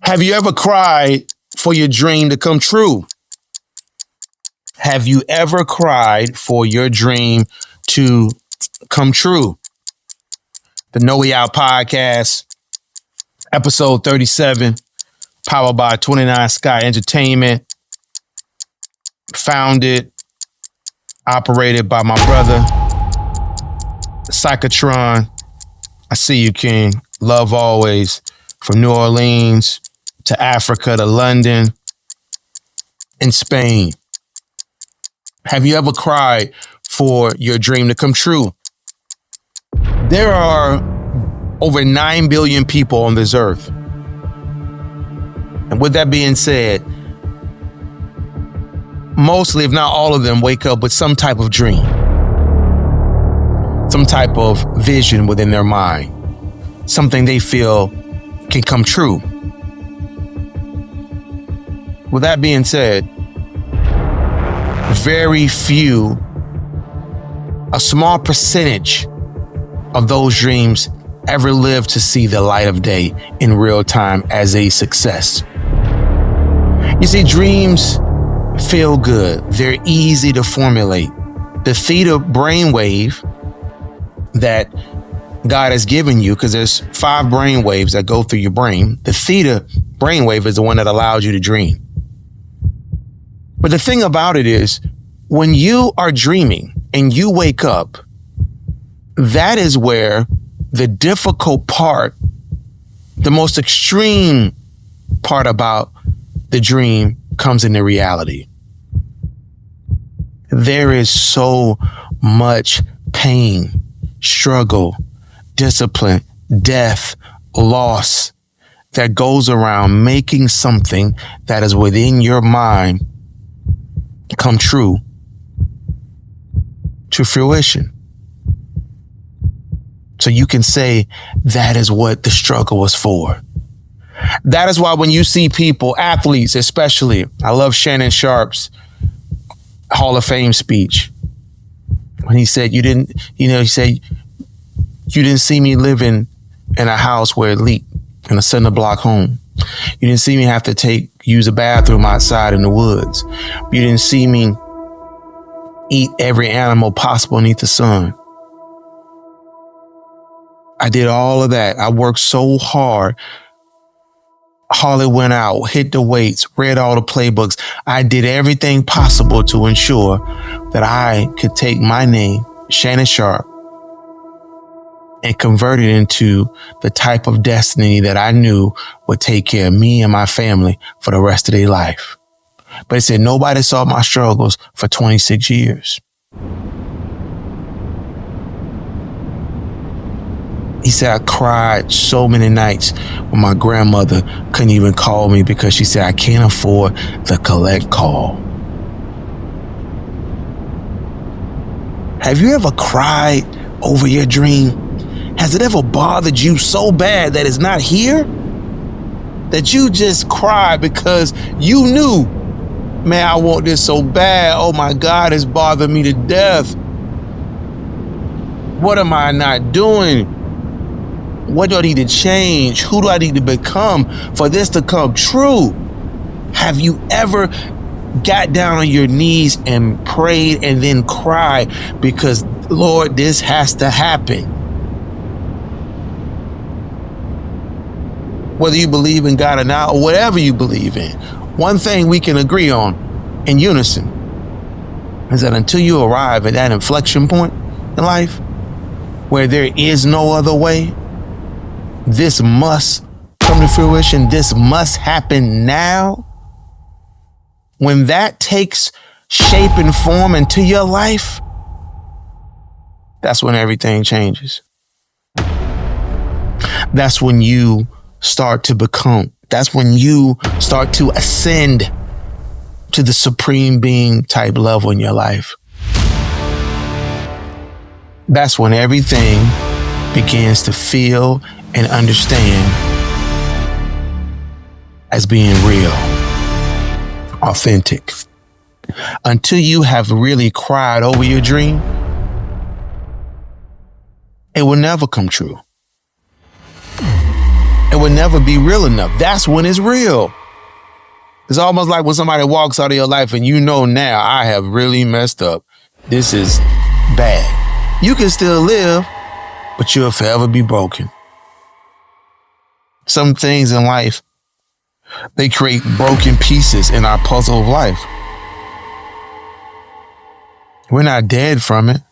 Have you ever cried for your dream to come true? Have you ever cried for your dream to come true? The No Way Out podcast, episode 37, powered by 29 Skyy Entertainment, founded, operated by my brother, Psycatron. I see you, King. Love always. From New Orleans to Africa to London and Spain. Have you ever cried for your dream to come true? There are over 9 billion people on this earth. And with that being said, mostly, if not all of them, wake up with some type of dream, some type of vision within their mind, something they feel can come true. With that being said, very few, a small percentage of those dreams ever live to see the light of day in real time as a success. You see, dreams feel good. They're easy to formulate. The theta brainwave that God has given you, because there's 5 brain waves that go through your brain. The theta brainwave is the one that allows you to dream. But the thing about it is, when you are dreaming and you wake up, that is where the difficult part, the most extreme part about the dream comes into reality. There is so much pain, struggle, discipline, death, loss that goes around making something that is within your mind come true to fruition. So you can say that is what the struggle was for. That is why when you see people, athletes especially, I love Shannon Sharpe's Hall of Fame speech. When he said, you didn't see me living in a house where it leaked in a cinder block home. You didn't see me have to use a bathroom outside in the woods. You didn't see me eat every animal possible beneath the sun. I did all of that. I worked so hard. Hardly went out, hit the weights, read all the playbooks. I did everything possible to ensure that I could take my name, Shannon Sharpe, and convert it into the type of destiny that I knew would take care of me and my family for the rest of their life. But he said, nobody saw my struggles for 26 years. He said, I cried so many nights when my grandmother couldn't even call me because she said, I can't afford the collect call. Have you ever cried over your dream? Has it ever bothered you so bad that it's not here? That you just cried because you knew, man, I want this so bad. Oh my God, it's bothered me to death. What am I not doing? What do I need to change? Who do I need to become for this to come true? Have you ever got down on your knees and prayed and then cried because, Lord, this has to happen? Whether you believe in God or not, or whatever you believe in, one thing we can agree on in unison is that until you arrive at that inflection point in life where there is no other way, this must come to fruition. This must happen now. When that takes shape and form into your life, that's when everything changes. That's when you start to become. That's when you start to ascend to the supreme being type level in your life. That's when everything begins to feel and understand as being real, authentic. Until you have really cried over your dream, it will never come true. It will will never be real enough. That's when it's real. It's almost like when somebody walks out of your life and you know now, I have really messed up. This is bad. You can still live, but you'll forever be broken. Some things in life, they create broken pieces in our puzzle of life. We're not dead from it,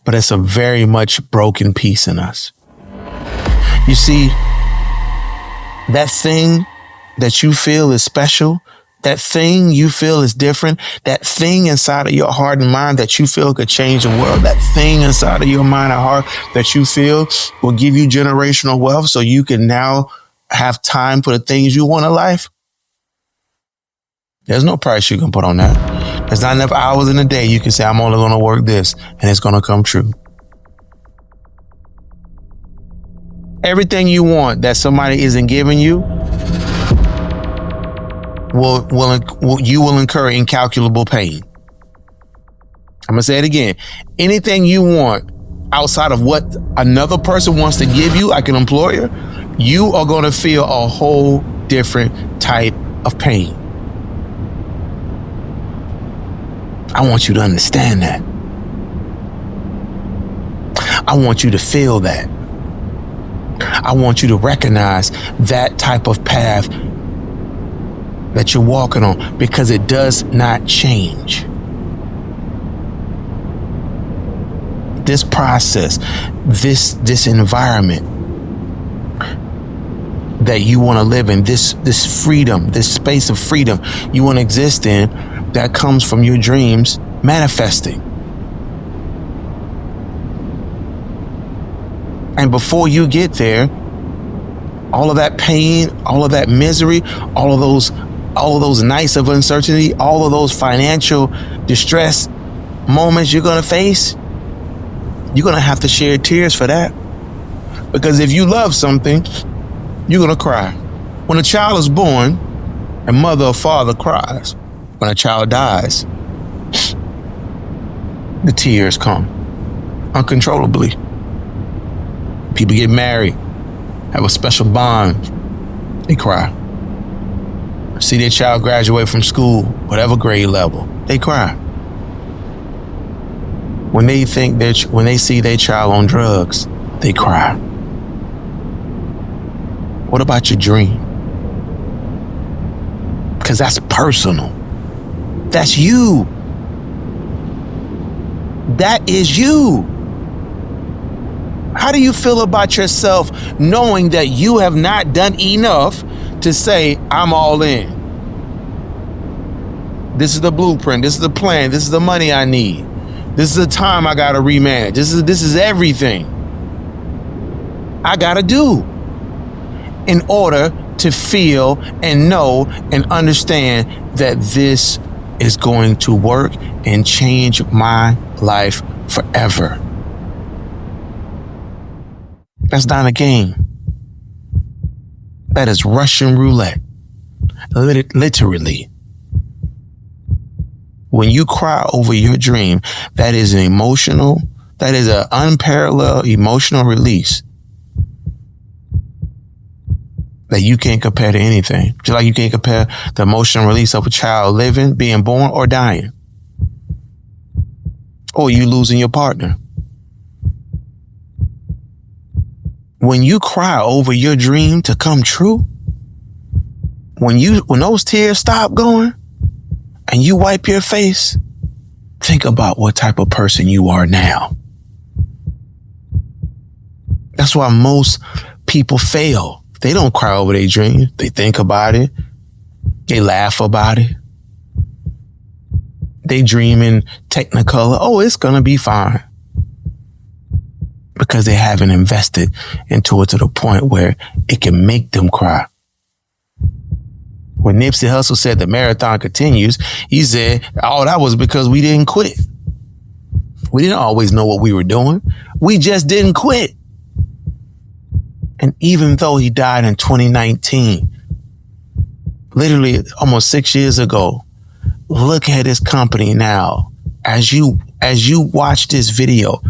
but it's a very much broken piece in us. You see, that thing that you feel is special, that thing you feel is different, that thing inside of your heart and mind that you feel could change the world, that thing inside of your mind and heart that you feel will give you generational wealth so you can now have time for the things you want in life. There's no price you can put on that. There's not enough hours in a day you can say, I'm only going to work this, and it's going to come true. Everything you want that somebody isn't giving you you will incur incalculable pain. I'm going to say it again. Anything you want outside of what another person wants to give you, like an employer, you are going to feel a whole different type of pain. I want you to understand that. I want you to feel that. I want you to recognize that type of path that you're walking on, because it does not change. This process, this environment that you want to live in, this freedom, this space of freedom you want to exist in, that comes from your dreams manifesting. And before you get there, all of that pain, all of that misery, all of those nights of uncertainty, all of those financial distress moments you're going to face, you're going to have to shed tears for that. Because if you love something, you're going to cry. When a child is born, a mother or father cries. When a child dies, the tears come uncontrollably. People get married, have a special bond, they cry. See their child graduate from school, whatever grade level, they cry. When they see their child on drugs, they cry. What about your dream? Because that's personal. That's you. That is you. How do you feel about yourself knowing that you have not done enough to say, I'm all in? This is the blueprint. This is the plan. This is the money I need. This is the time I got to remanage. This is everything I got to do in order to feel and know and understand that this is going to work and change my life forever. That's not a game. That is Russian roulette. Literally. When you cry over your dream, that is an unparalleled emotional release that you can't compare to anything. Just like you can't compare the emotional release of a child living, being born, or dying. Or you losing your partner. When you cry over your dream to come true, when those tears stop going and you wipe your face, think about what type of person you are now. That's why most people fail. They don't cry over their dream. They think about it. They laugh about it. They dream in technicolor. Oh, it's going to be fine. Because they haven't invested into it to the point where it can make them cry. When Nipsey Hussle said the marathon continues, he said, oh, that was because we didn't quit. We didn't always know what we were doing. We just didn't quit. And even though he died in 2019, literally almost 6 years ago, look at his company now. As you watch this video,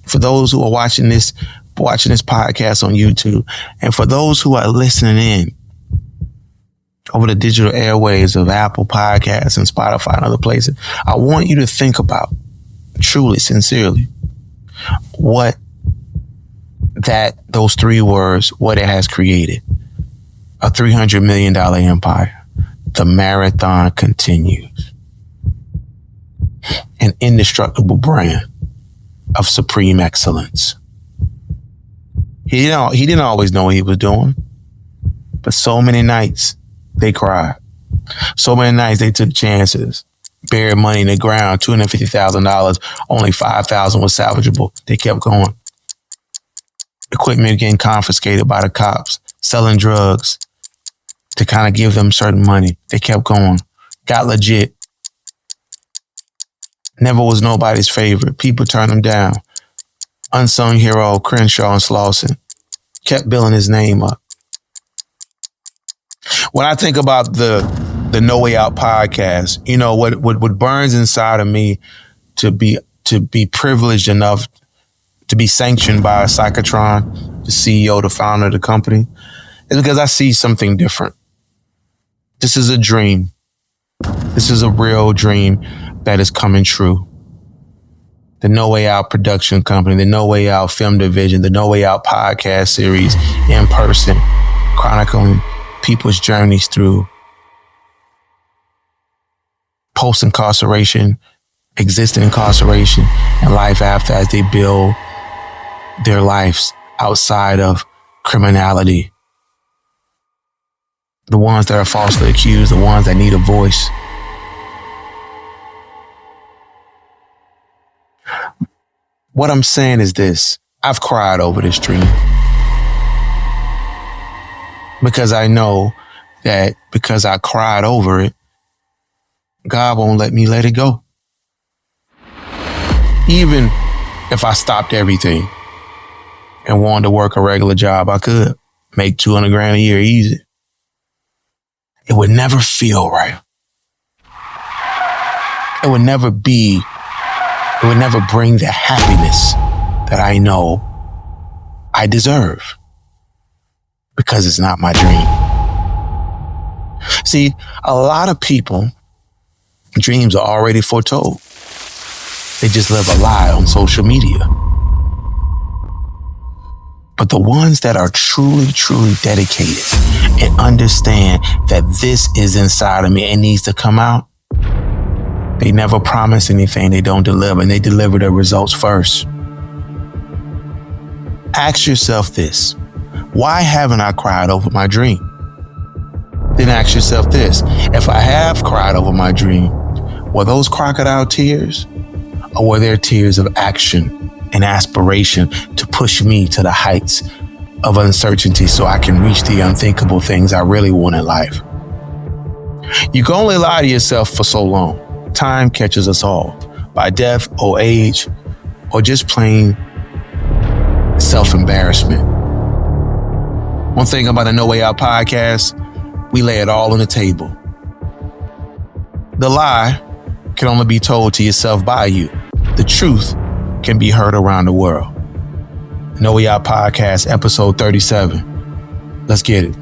for those who are watching this watching this podcast on YouTube. And for those who are listening in over the digital airwaves of Apple Podcasts and Spotify and other places, I want you to think about, truly, sincerely, what those three words, what it has created. A $300 million empire. The marathon continues. An indestructible brand of supreme excellence. He didn't always know what he was doing, but so many nights they cried. So many nights they took chances, buried money in the ground, $250,000, only $5,000 was salvageable. They kept going. Equipment getting confiscated by the cops, selling drugs to kind of give them certain money. They kept going, got legit. Never was nobody's favorite. People turned him down. Unsung hero, Crenshaw and Slauson kept building his name up. When I think about the No Way Out podcast, you know, what burns inside of me to be privileged enough to be sanctioned by Psycatron, the CEO, the founder of the company, is because I see something different. This is a dream. This is a real dream that is coming true. The No Way Out production company, the No Way Out film division, the No Way Out podcast series in person, chronicling people's journeys through post-incarceration, existing incarceration, and life after as they build their lives outside of criminality. The ones that are falsely accused, the ones that need a voice. What I'm saying is this. I've cried over this dream. Because I know that because I cried over it, God won't let me let it go. Even if I stopped everything and wanted to work a regular job, I could make $200,000 a year easy. It would never feel right. It would never bring the happiness that I know I deserve, because it's not my dream. See, a lot of people, dreams are already foretold. They just live a lie on social media. But the ones that are truly, truly dedicated and understand that this is inside of me and needs to come out, they never promise anything they don't deliver, and they deliver the results first. Ask yourself this: why haven't I cried over my dream? Then ask yourself this: if I have cried over my dream, were those crocodile tears, or were there tears of action and aspiration to push me to the heights of uncertainty so I can reach the unthinkable things I really want in life? You can only lie to yourself for so long. Time catches us all, by death or age, or just plain self-embarrassment. One thing about the No Way Out podcast, we lay it all on the table. The lie can only be told to yourself by you. The truth can be heard around the world. No Way Out podcast, episode 37. Let's get it.